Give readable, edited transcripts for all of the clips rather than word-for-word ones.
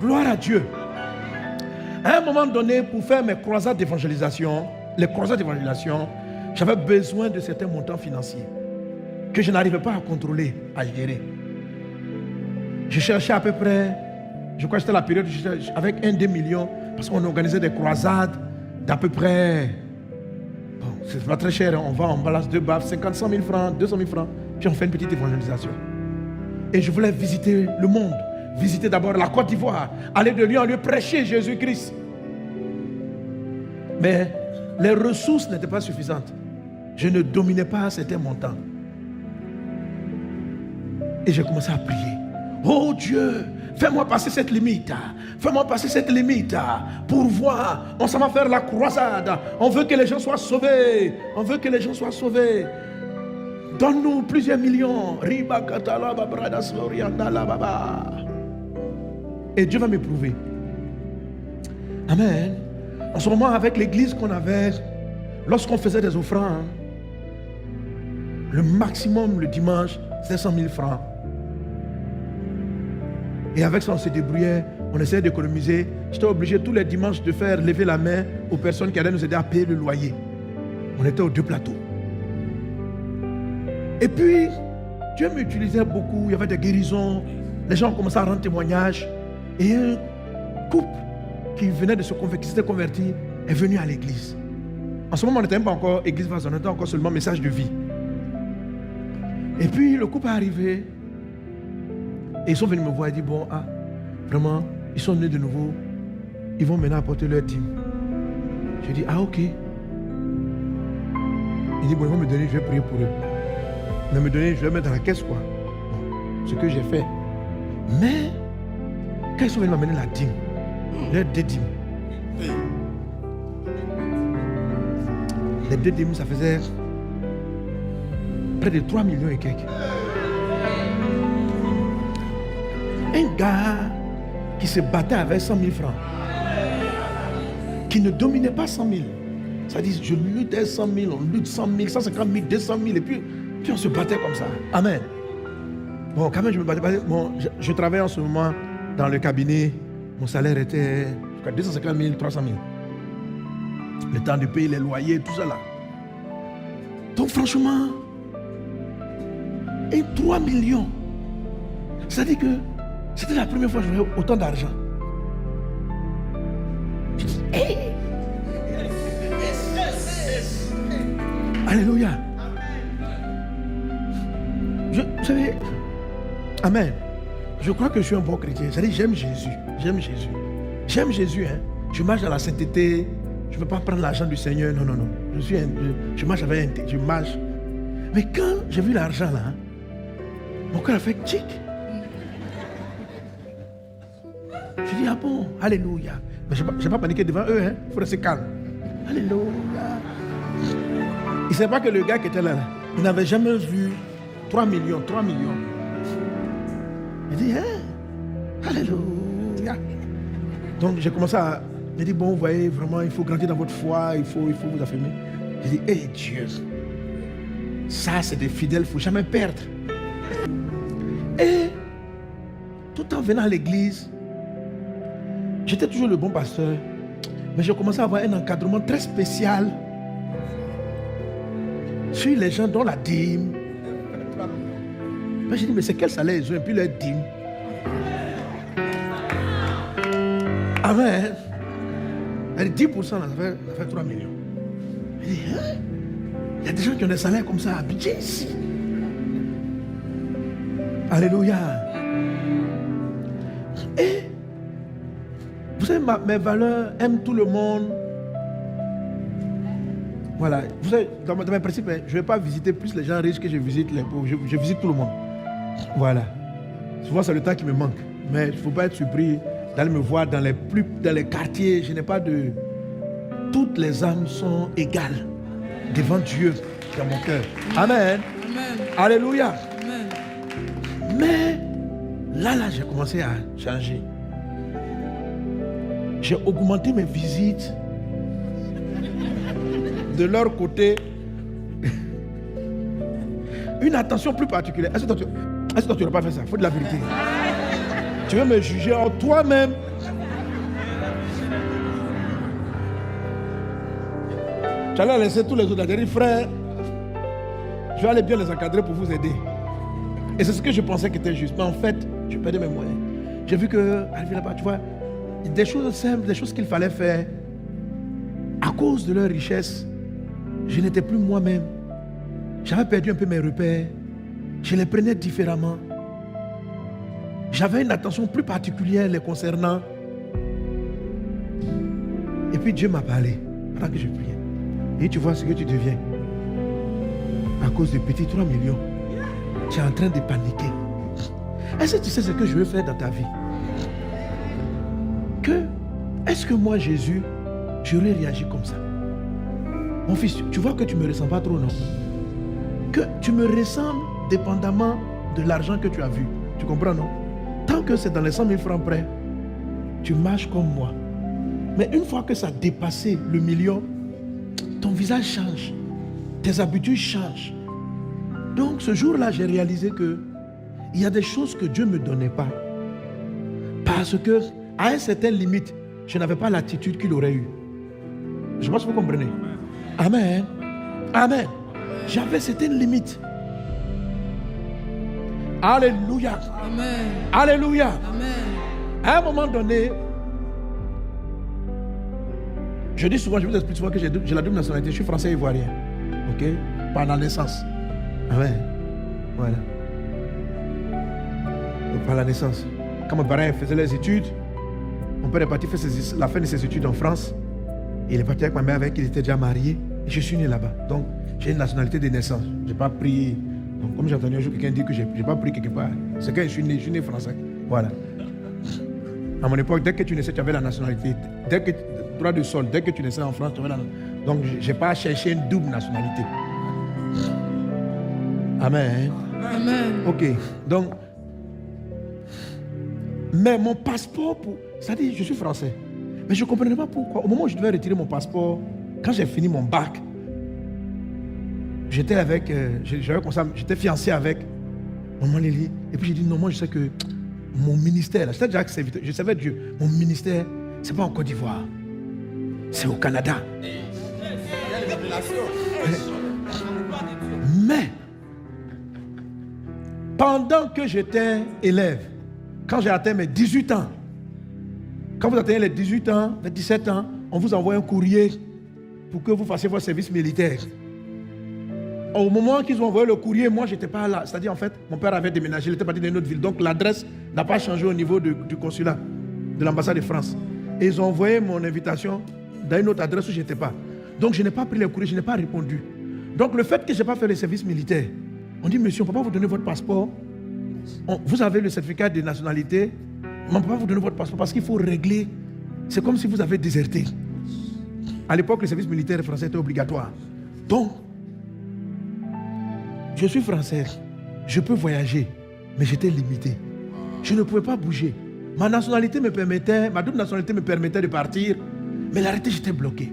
Gloire à Dieu. À un moment donné, pour faire mes croisades d'évangélisation, j'avais besoin de certains montants financiers que je n'arrivais pas à contrôler, à gérer. Je cherchais à peu près, je crois que c'était la période où j'étais avec 1-2 millions, parce qu'on organisait des croisades d'à peu près, bon, c'est pas très cher, on balance 2 baffes, 100 000 francs, 200 000 francs, puis on fait une petite évangélisation. Et je voulais visiter le monde, visiter d'abord la Côte d'Ivoire, aller de lieu en lieu prêcher Jésus-Christ. Mais les ressources n'étaient pas suffisantes. Je ne dominais pas certains montants. Et j'ai commencé à prier. Oh Dieu, fais-moi passer cette limite. Fais-moi passer cette limite pour voir. On s'en va faire la croisade. On veut que les gens soient sauvés. On veut que les gens soient sauvés. Donne-nous plusieurs millions. Et Dieu va m'éprouver. Amen. En ce moment, avec l'église qu'on avait, lorsqu'on faisait des offrandes, le maximum le dimanche, c'était 100 000 francs. Et avec ça, on se débrouillait, on essayait d'économiser. J'étais obligé tous les dimanches de faire lever la main aux personnes qui allaient nous aider à payer le loyer. On était aux 2 plateaux. Et puis, Dieu m'utilisait beaucoup, il y avait des guérisons, les gens ont commencé à rendre témoignage. Et un couple qui venait de se convertir, qui s'était converti, est venu à l'église. En ce moment, on n'était même pas encore église vaste, on était encore seulement message de vie. Et puis, le couple est arrivé. Et ils sont venus me voir et dit, bon, vraiment, ils sont venus de nouveau. Ils vont maintenant apporter leur dîme. J'ai dit, ok. Il dit, bon, ils vont me donner, je vais prier pour eux. Ils vont me donner, je vais mettre dans la caisse, quoi. Bon, ce que j'ai fait. Mais, quand ils sont venus m'amener la dîme, leurs 2 dîmes. Les 2 dîmes, ça faisait près de 3 millions et quelques. Un gars qui se battait avec 100 000 francs, qui ne dominait pas 100 000. Ça dit, je luttais 100 000, on lutte 100 000, 150 000, 200 000, et puis on se battait comme ça. Amen. Bon, quand même, je me battais. Bon, je travaillais en ce moment dans le cabinet. Mon salaire était 250 000, 300 000. Le temps de payer les loyers, tout ça là. Donc franchement, et 3 millions. C'est-à-dire que c'était la première fois que j'avais autant d'argent. Je dis, hey! Alléluia. Vous savez, amen. Je crois que je suis un bon chrétien. C'est-à-dire, j'aime Jésus. J'aime Jésus. J'aime Jésus. Hein. Je marche dans la sainteté. Je ne veux pas prendre l'argent du Seigneur. Non, non, non. Je marche avec un... Je marche. Mais quand j'ai vu l'argent là, mon cœur a fait tic. Je dis, ah bon, alléluia. Mais je n'ai pas paniqué devant eux. Hein. Il faut rester calme. Alléluia. Il ne savait pas que le gars qui était là, il n'avait jamais vu 3 millions. Il dit, hein? Alléluia. Donc j'ai commencé à... J'ai dit, bon, vous voyez, vraiment, il faut grandir dans votre foi, il faut vous affirmer. J'ai dit, hé Dieu, ça c'est des fidèles, il ne faut jamais perdre. Et tout en venant à l'église, j'étais toujours le bon pasteur, mais j'ai commencé à avoir un encadrement très spécial sur les gens dont la dîme. J'ai dit, mais c'est quel salaire ils ont et puis leur dîme. Amen. Elle dit 10%, ça fait 3 millions. Elle dit, hein? Il y a des gens qui ont des salaires comme ça à budget ici. Alléluia. Et vous savez, mes valeurs aiment tout le monde. Voilà. Vous savez, dans mes principes, je ne vais pas visiter plus les gens riches que je visite les pauvres. Je visite tout le monde. Voilà. Souvent, c'est le temps qui me manque. Mais il ne faut pas être surpris d'aller me voir dans les quartiers. Je n'ai pas de... Toutes les âmes sont égales devant Dieu dans mon cœur. Amen. Amen. Alléluia. Amen. Mais là, j'ai commencé à changer. J'ai augmenté mes visites. De leur côté, une attention plus particulière. Est-ce que tu n'aurais pas fait ça? Il faut de la vérité. Tu veux me juger, toi-même, J'allais laisser tous les autres. J'ai dit, frère, je vais aller bien les encadrer pour vous aider. Et c'est ce que je pensais qui était juste. Mais en fait, je perdais mes moyens. J'ai vu que, arrivé là-bas, tu vois, des choses simples, des choses qu'il fallait faire. À cause de leur richesse, je n'étais plus moi-même. J'avais perdu un peu mes repères. Je les prenais différemment. J'avais une attention plus particulière les concernant. Et puis Dieu m'a parlé pendant que je priais. Et tu vois ce que tu deviens. À cause des petits 3 millions, tu es en train de paniquer. Est-ce que tu sais ce que je veux faire dans ta vie? Est-ce que moi, Jésus, j'aurais réagi comme ça? Mon fils, tu vois que tu ne me ressens pas trop, non? Que tu me ressembles dépendamment de l'argent que tu as vu. Tu comprends, non? Tant que c'est dans les 100 000 francs près, tu marches comme moi. Mais une fois que ça a dépassé le million, ton visage change. Tes habitudes changent. Donc ce jour-là, j'ai réalisé que il y a des choses que Dieu ne me donnait pas. Parce que à une certaine limite, je n'avais pas l'attitude qu'il aurait eue. Je ne sais pas si vous comprenez. Amen. Amen. J'avais certaines limites. Alléluia. Amen. Alléluia. Amen. À un moment donné, je dis souvent, je vous explique souvent que j'ai la double nationalité. Je suis français et ivoirien. Ok? Par la naissance. Amen. Voilà. Donc, par la naissance. Quand mes parents faisaient les études, mon père est parti faire la fin de ses études en France. Il est parti avec ma mère avec qui il était déjà marié. Et je suis né là-bas. Donc, j'ai une nationalité de naissance. Je n'ai pas pris. Donc, comme j'ai entendu un jour quelqu'un dire que je n'ai pas pris quelque part. C'est quand je suis né français. Voilà. À mon époque, dès que tu naissais, tu avais la nationalité. Dès que droit de sol, dès que tu naissais en France, tu avais la nationalité. Donc, je n'ai pas cherché une double nationalité. Amen. Amen. Ok. Donc, mais mon passeport, c'est-à-dire, je suis français. Mais je ne comprenais pas pourquoi. Au moment où je devais retirer mon passeport, quand j'ai fini mon bac, j'étais avec, j'étais fiancé avec maman Lily. Et puis j'ai dit, non, moi je sais que mon ministère, là, déjà que je savais Dieu, mon ministère, ce n'est pas en Côte d'Ivoire, c'est au Canada. Mais, pendant que j'étais élève, quand j'ai atteint mes 18 ans, quand vous atteignez les 18 ans, les 17 ans, on vous envoie un courrier pour que vous fassiez votre service militaire. Au moment qu'ils ont envoyé le courrier, moi, je n'étais pas là. C'est-à-dire, en fait, mon père avait déménagé, il était parti dans une autre ville. Donc, l'adresse n'a pas changé au niveau du consulat, de l'ambassade de France. Et ils ont envoyé mon invitation dans une autre adresse où je n'étais pas. Donc, je n'ai pas pris le courrier, je n'ai pas répondu. Donc, le fait que je n'ai pas fait le service militaire, on dit, monsieur, on ne peut pas vous donner votre passeport. Vous avez le certificat de nationalité, mais on ne peut pas vous donner votre passeport parce qu'il faut régler. C'est comme si vous avez déserté. À l'époque, le service militaire français était obligatoire. Donc, je suis français, je peux voyager, mais j'étais limité. Je ne pouvais pas bouger. Ma nationalité me permettait, ma double nationalité me permettait de partir, mais la réalité, j'étais bloqué.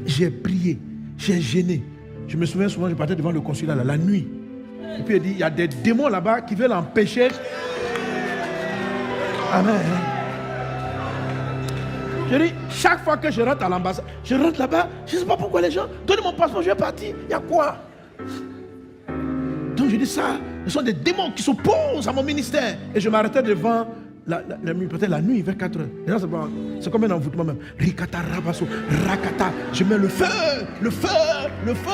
J'ai prié, j'ai gêné. Je me souviens souvent, je partais devant le consulat la nuit. Et puis il dit, il y a des démons là-bas qui veulent empêcher. Amen. Je dis, chaque fois que je rentre à l'ambassade, je rentre là-bas, je ne sais pas pourquoi les gens, donnez mon passeport, je vais partir. Il y a quoi? Donc je dis ça, ce sont des démons qui s'opposent à mon ministère. Et je m'arrêtais devant peut-être la nuit, vers 4 heures. C'est comme un envoûtement même. Rikata rabasso, rakata. Je mets le feu, le feu, le feu,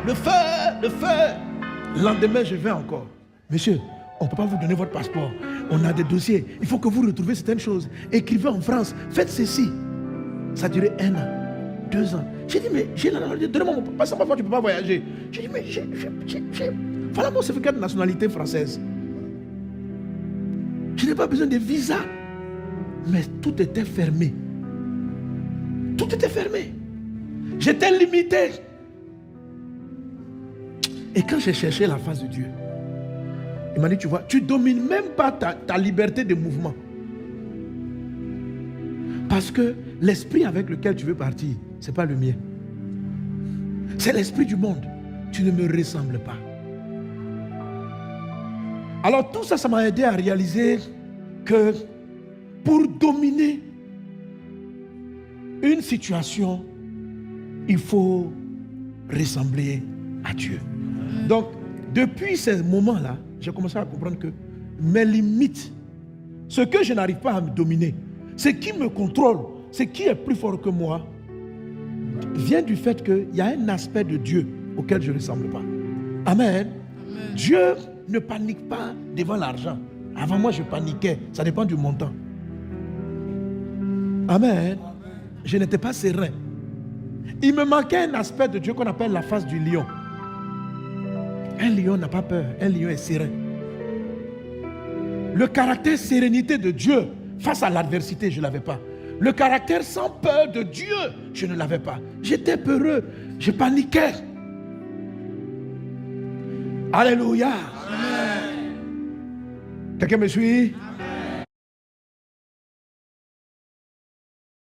le feu, le feu. Le lendemain, je vais encore. Monsieur, on ne peut pas vous donner votre passeport. On a des dossiers. Il faut que vous retrouviez certaines choses. Écrivez en France. Faites ceci. Ça a duré 1 an, 2 ans. J'ai dit, mais j'ai la nationalité. Donnez-moi mon passeport, tu ne peux pas voyager. J'ai dit, mais voilà mon certificat de nationalité française. Je n'ai pas besoin de visa. Mais tout était fermé. Tout était fermé. J'étais limité. Et quand j'ai cherché la face de Dieu, il m'a dit, tu vois, tu ne domines même pas ta liberté de mouvement. Parce que l'esprit avec lequel tu veux partir, ce n'est pas le mien. C'est l'esprit du monde. Tu ne me ressembles pas. Alors tout ça, ça m'a aidé à réaliser que pour dominer une situation, il faut ressembler à Dieu. Donc, depuis ces moments-là, j'ai commencé à comprendre que mes limites, ce que je n'arrive pas à me dominer, ce qui me contrôle, ce qui est plus fort que moi, vient du fait qu'il y a un aspect de Dieu auquel je ne ressemble pas. Amen. Dieu ne panique pas devant l'argent. Avant moi, je paniquais. Ça dépend du montant. Amen. Je n'étais pas serein. Il me manquait un aspect de Dieu qu'on appelle la face du lion. Un lion n'a pas peur. Un lion est serein. Le caractère sérénité de Dieu face à l'adversité, je ne l'avais pas. Le caractère sans peur de Dieu, je ne l'avais pas. J'étais peureux. Je paniquais. Alléluia. Amen. Quelqu'un me suit?